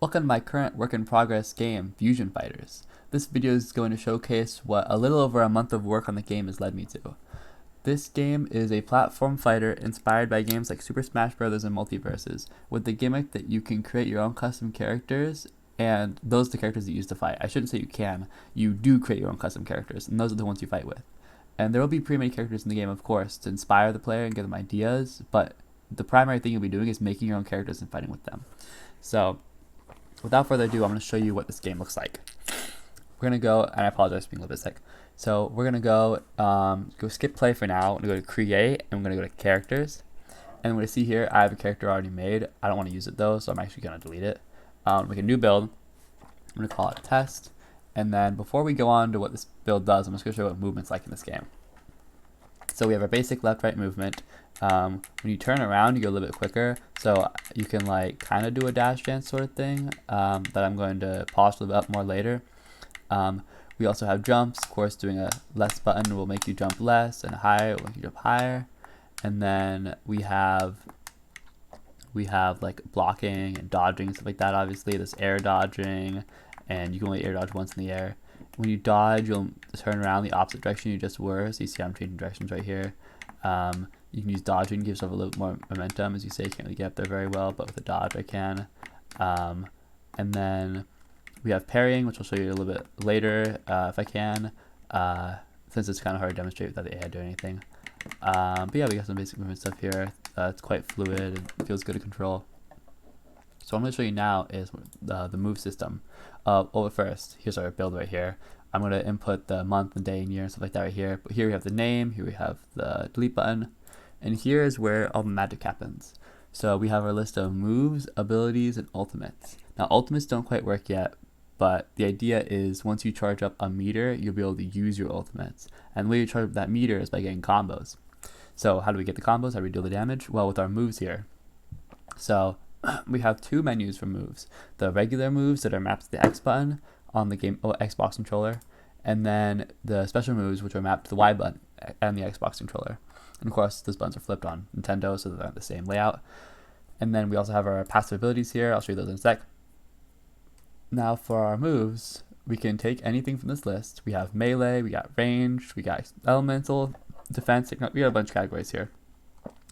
Welcome to my current work in progress game, Fusion Fighters. This video is going to showcase what a little over a month of work on the game has led me to. This game is a platform fighter inspired by games like Super Smash Bros. And Multiverses, with the gimmick that you can create your own custom characters, and those are the characters that you use to fight. I shouldn't say you can, you do create your own custom characters, and those are the ones you fight with. And there will be pre-made characters in the game, of course, to inspire the player and give them ideas, but the primary thing you'll be doing is making your own characters and fighting with them. So, without further ado, I'm going to show you what this game looks like. We're going to go, and I apologize for being a little bit sick. So we're going to go skip play for now. I'm going to go to create, and I'm going to go to characters. And we're going to see here, I have a character already made. I don't want to use it though, so I'm actually going to delete it. Make a new build. I'm going to call it test. And then before we go on to what this build does, I'm just going to show you what movement's like in this game. So we have our basic left-right movement. When you turn around, you go a little bit quicker, so you can like kind of do a dash dance sort of thing that I'm going to polish a little bit up more later. We also have jumps. Of course, doing a less button will make you jump less, and higher will make you jump higher. And then we have like blocking and dodging and stuff like that. Obviously, there's air dodging, and you can only air dodge once in the air. When you dodge, you'll turn around the opposite direction you just were. So you see I'm changing directions right here. You can use dodging, give yourself a little more momentum. As you say, you can't really get up there very well, but with a dodge I can. And then we have parrying, which I'll show you a little bit later if I can, since it's kind of hard to demonstrate without the AI doing anything. But yeah, we got some basic movement stuff here. It's quite fluid and feels good to control. So what I'm going to show you now is the move system. Well, first, here's our build right here. I'm going to input the month and day and year and stuff like that right here. But here we have the name, here we have the delete button, and here is where all the magic happens. So we have our list of moves, abilities, and ultimates. Now ultimates don't quite work yet, but the idea is once you charge up a meter, you'll be able to use your ultimates. And the way you charge up that meter is by getting combos. So how do we get the combos? How do we deal the damage? Well, with our moves here. So we have two menus for moves. The regular moves that are mapped to the X button on the Xbox controller, and then the special moves which are mapped to the Y button and the Xbox controller. And of course, those buttons are flipped on Nintendo, so they're the same layout. And then we also have our passive abilities here. I'll show you those in a sec. Now for our moves, we can take anything from this list. We have melee, we got ranged, we got elemental, defense. We got a bunch of categories here.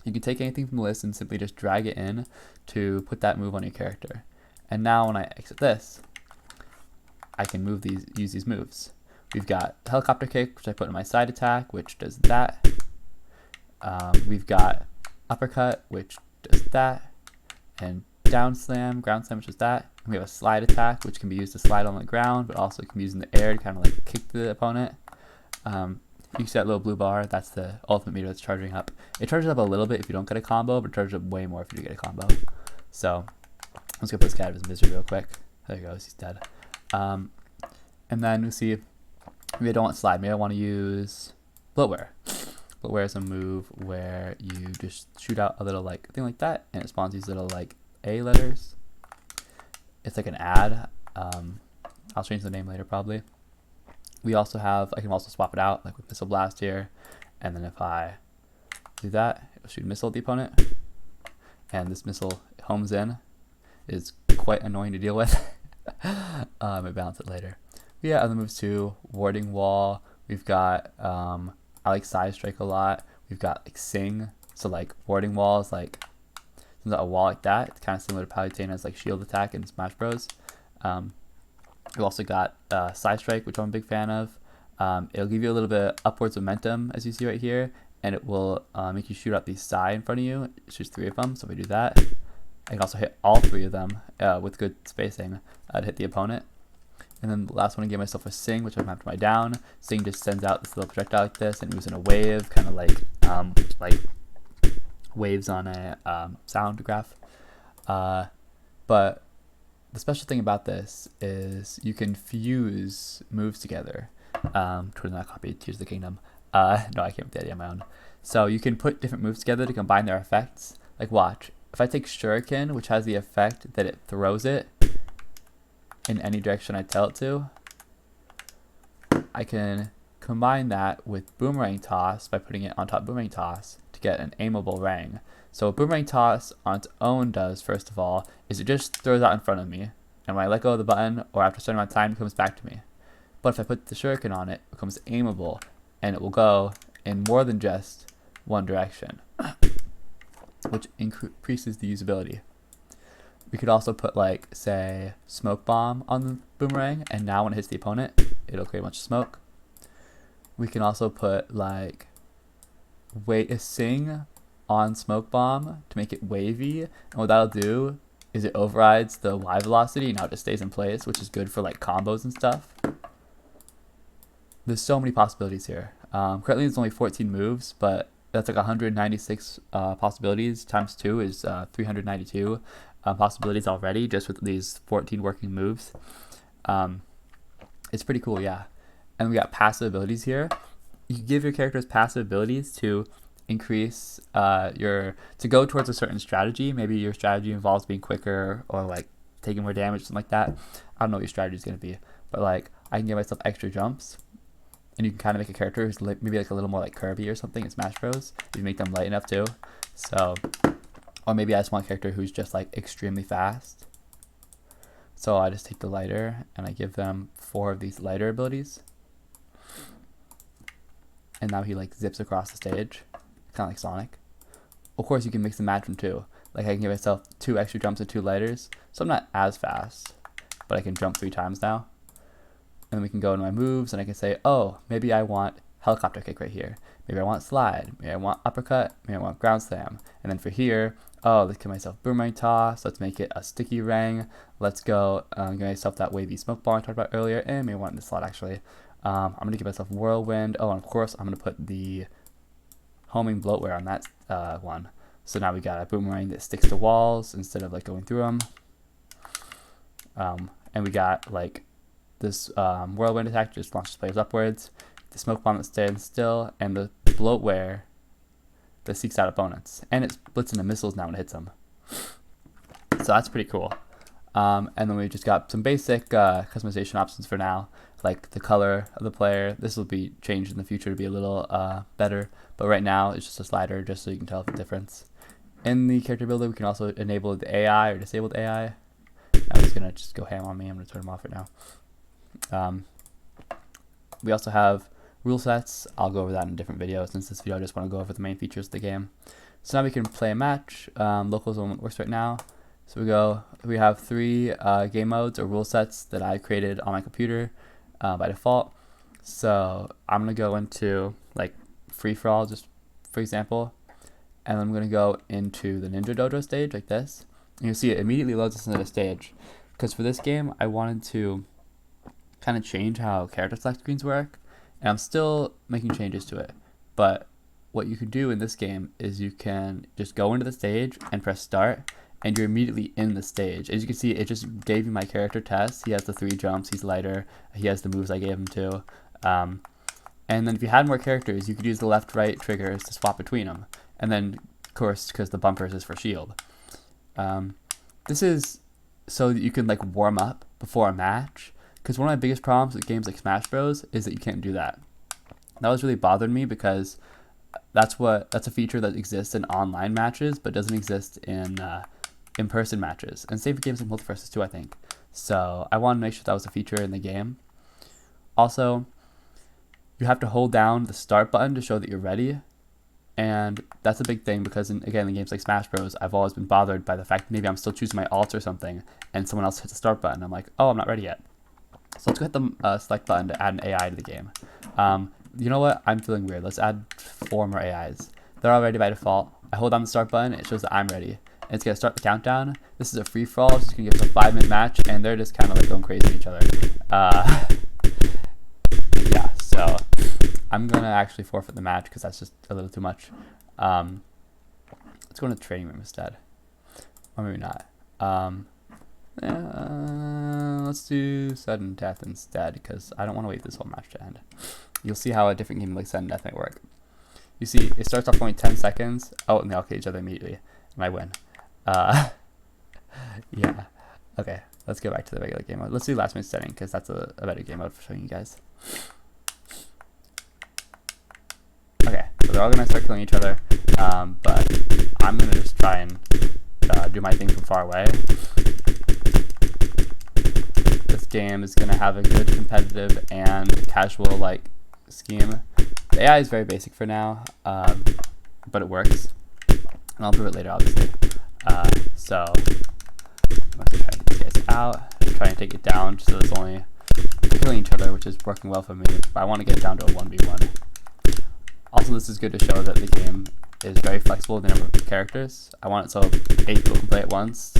You can take anything from the list and simply just drag it in to put that move on your character. And now when I exit this, I can use these moves. We've got helicopter kick, which I put in my side attack, which does that. We've got uppercut, which does that, and down slam, ground slam, which is that. And we have a slide attack, which can be used to slide on the ground, but also can be used in the air to kind of like kick the opponent. You can see that little blue bar, that's the ultimate meter that's charging up. It charges up a little bit if you don't get a combo, but it charges up way more if you do get a combo. So, let's go put this guy out of his misery real quick. There he goes, he's dead. And then we see, maybe I don't want slide, maybe I want to use bloatware. Bloatware is a move where you just shoot out a little like thing like that, and it spawns these little like A letters. It's like an ad. I'll change the name later probably. We also have, I can also swap it out like with Missile Blast here, and then if I do that, it'll shoot a missile at the opponent, and this missile homes in. It's quite annoying to deal with. I might balance it later. We got other moves too. Warding wall. We've got I like side strike a lot. We've got like sing. So like warding wall is like a wall like that. It's kind of similar to Palutena's like shield attack in Smash Bros. We've also got side strike, which I'm a big fan of. It'll give you a little bit upwards momentum, as you see right here, and it will make you shoot out the side in front of you. It shoots 3 of them. So if I do that, I can also hit all 3 of them with good spacing to hit the opponent. And then the last one, I gave myself a sing, which I've mapped to my down. Sing just sends out this little projectile like this, and it moves in a wave, kind of like waves on a sound graph. But the special thing about this is you can fuse moves together. Toward not copy Tears of the Kingdom. No, I came up with the idea on my own. So you can put different moves together to combine their effects. Like watch. If I take Shuriken, which has the effect that it throws it in any direction I tell it to, I can combine that with Boomerang Toss by putting it on top of Boomerang Toss to get an aimable ring. So what Boomerang Toss on its own does, first of all, is it just throws out in front of me. And when I let go of the button, or after a certain amount of time, it comes back to me. But if I put the shuriken on it, it becomes aimable, and it will go in more than just one direction, which increases the usability. We could also put, like, say, smoke bomb on the boomerang, and now when it hits the opponent, it'll create a bunch of smoke. We can also put, like, sing on smoke bomb to make it wavy, and what that'll do is it overrides the Y velocity, and now it just stays in place, which is good for, like, combos and stuff. There's so many possibilities here. Currently there's only 14 moves, but that's like 196 possibilities times 2 is 392 possibilities already just with these 14 working moves. It's pretty cool, yeah. And we got passive abilities here. You can give your characters passive abilities to increase to go towards a certain strategy. Maybe your strategy involves being quicker or like taking more damage, something like that. I don't know what your strategy is going to be, but like I can give myself extra jumps. And you can kind of make a character who's maybe like a little more like Kirby or something in Smash Bros. You make them light enough too. So, or maybe I just want a character who's just like extremely fast. So I just take the lighter and I give them 4 of these lighter abilities. And now he like zips across the stage, kind of like Sonic. Of course you can mix and match them too. Like I can give myself 2 extra jumps and 2 lighters. So I'm not as fast, but I can jump 3 times now. And then we can go into my moves and I can say, oh, maybe I want helicopter kick right here. Maybe I want slide. Maybe I want uppercut. Maybe I want ground slam. And then for here, oh, let's give myself boomerang toss. Let's make it a sticky rang. Let's go give myself that wavy smoke ball I talked about earlier. And maybe I want this slot actually. I'm going to give myself whirlwind. Oh, and of course, I'm going to put the homing bloatware on that one. So now we got a boomerang that sticks to walls instead of like going through them. And we got like this whirlwind attack just launches players upwards, the smoke bomb that stands still, and the bloatware that seeks out opponents. And it splits into missiles now when it hits them. So that's pretty cool. And then we just got some basic customization options for now, like the color of the player. This will be changed in the future to be a little better, but right now it's just a slider just so you can tell the difference. In the character builder, we can also enable the AI or disable the AI. I'm just going to just go ham on me. I'm going to turn them off right now. We also have rule sets. I'll go over that in a different video since this video I just want to go over the main features of the game. So now we can play a match. Locals only works right now. So we have 3 game modes or rule sets that I created on my computer by default. So I'm going to go into like free-for-all just for example, and I'm going to go into the Ninja Dojo stage like this. And you'll see it immediately loads us into the stage because for this game I wanted to kind of change how character select screens work, and I'm still making changes to it. But what you can do in this game is you can just go into the stage and press start, and you're immediately in the stage. As you can see, it just gave me my character test. He has the 3 jumps, he's lighter, he has the moves I gave him to. And then if you had more characters, you could use the left-right triggers to swap between them. And then, of course, because the bumpers is for shield. This is so that you can like warm up before a match. Because one of my biggest problems with games like Smash Bros. Is that you can't do that. That was really bothered me because that's a feature that exists in online matches but doesn't exist in in-person matches. And same for games like Multiversus 2, I think. So I wanted to make sure that was a feature in the game. Also, you have to hold down the start button to show that you're ready. And that's a big thing because, again, in games like Smash Bros., I've always been bothered by the fact that maybe I'm still choosing my alt or something and someone else hits the start button. I'm like, oh, I'm not ready yet. So let's go hit the select button to add an AI to the game. You know what? I'm feeling weird. Let's add 4 more AIs. They're all ready by default. I hold down the start button. It shows that I'm ready. And it's going to start the countdown. This is a free-for-all. It's just going to give us a 5-minute match, and they're just kind of like going crazy at each other. Yeah, so I'm going to actually forfeit the match because that's just a little too much. Let's go into the training room instead. Or maybe not. Let's do sudden death instead because I don't want to wait this whole match to end. You'll see how a different game like sudden death might work. You see, it starts off only 10 seconds. Oh, and they all kill each other immediately. And I win. Yeah. Okay, let's go back to the regular game mode. Let's do last minute setting because that's a better game mode for showing you guys. Okay, so they're all going to start killing each other. But I'm going to just try and do my thing from far away. game is going to have a good competitive and casual like scheme. The AI is very basic for now, but it works. And I'll prove it later, obviously. So I'm going to try to get these guys out, try and take it down so it's only killing each other, which is working well for me, but I want to get it down to a 1v1. Also, this is good to show that the game is very flexible with the number of characters. I want it so 8 people can play at once,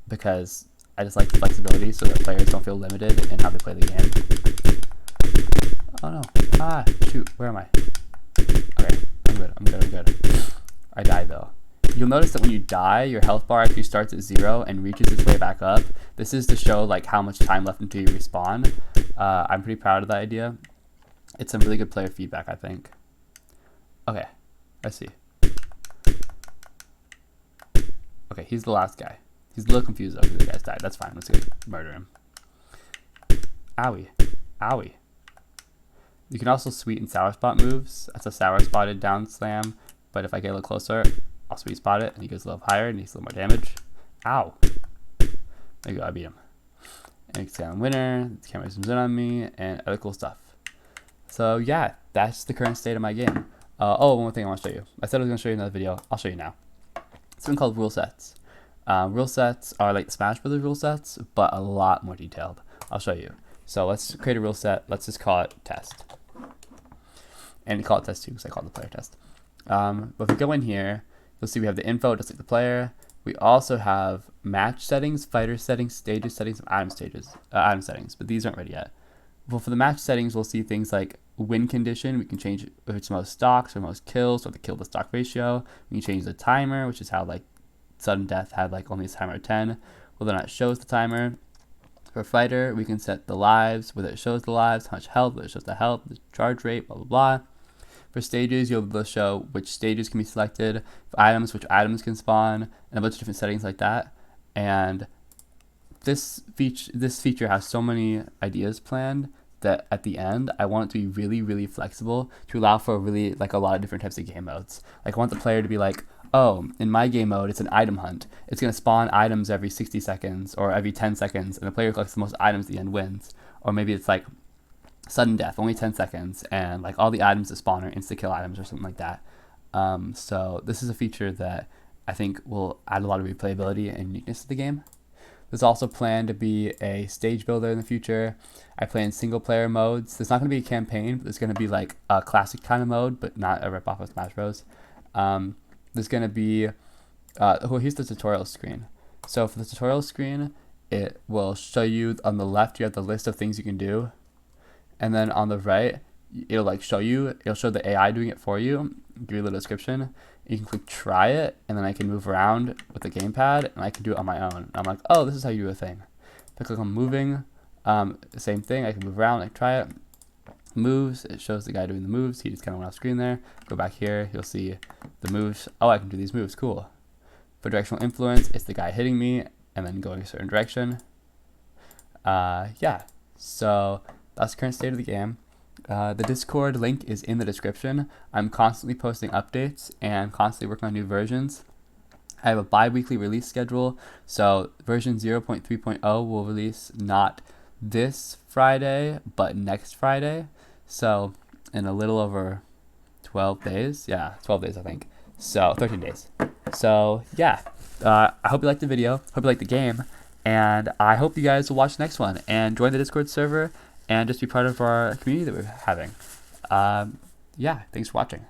because I just like the flexibility so that players don't feel limited in how they play the game. Oh no. Ah, shoot, where am I? Okay, I'm good. I died though. You'll notice that when you die, your health bar actually starts at 0 and reaches its way back up. This is to show like how much time left until you respawn. I'm pretty proud of that idea. It's some really good player feedback, I think. Okay, let's see. Okay, he's the last guy. He's a little confused though because the guys died. That's fine. Let's go murder him. Owie. Owie. You can also sweet and sour spot moves. That's a sour spotted down slam. But if I get a little closer, I'll sweet spot it and he goes a little higher and he takes a little more damage. Ow. There you go, I beat him. And you can see I'm winner. The camera zooms in on me and other cool stuff. So yeah, that's the current state of my game. Oh, one more thing I want to show you. I said I was going to show you in another video. I'll show you now. It's something called rule sets. Rule sets are like the Smash Brothers rule sets, but a lot more detailed. I'll show you. So let's create a rule set. Let's just call it test. And call it test 2 because I call it the player test. But if we go in here, you'll see we have the info just like the player. We also have match settings, fighter settings, stages settings, and item settings, but these aren't ready yet. Well, for the match settings, we'll see things like win condition. We can change if it's most stocks or most kills or the kill to stock ratio. We can change the timer, which is how like sudden death had like only a timer of 10. Well, then it shows the timer. For fighter, we can set the lives, whether it shows the lives, how much health, whether it shows the health, the charge rate, blah, blah, blah. For stages, you'll be able to show which stages can be selected, for items, which items can spawn, and a bunch of different settings like that. And this feature has so many ideas planned that at the end, I want it to be really, really flexible to allow for really like a lot of different types of game modes. Like I want the player to be like, oh, in my game mode, it's an item hunt. It's going to spawn items every 60 seconds or every 10 seconds, and the player who collects the most items at the end wins. Or maybe it's like sudden death, only 10 seconds, and like all the items that spawn are insta-kill items or something like that. So this is a feature that I think will add a lot of replayability and uniqueness to the game. There's also planned to be a stage builder in the future. I play in single player modes. There's not going to be a campaign, but there's going to be like a classic kind of mode, but not a rip-off of Smash Bros. There's going to be, well, here's the tutorial screen. So for the tutorial screen, it will show you on the left, you have the list of things you can do. And then on the right, it'll show the AI doing it for you, give you a little description. You can click try it, and then I can move around with the gamepad, and I can do it on my own. I'm like, oh, this is how you do a thing. If I click on moving, same thing, I can move around, like try it. Moves, it shows the guy doing the moves. He just kind of went off screen there. Go back here, you'll see the moves. Oh, I can do these moves, cool. For directional influence, it's the guy hitting me and then going a certain direction. Yeah, so that's the current state of the game. The Discord link is in the description. I'm constantly posting updates and constantly working on new versions. I have a bi-weekly release schedule, so version 0.3.0 will release not this Friday, but next Friday. So in a little over 12 days. Yeah, 12 days, I think. So 13 days. So yeah, I hope you liked the video. Hope you liked the game. And I hope you guys will watch the next one and join the Discord server and just be part of our community that we're having. Yeah, thanks for watching.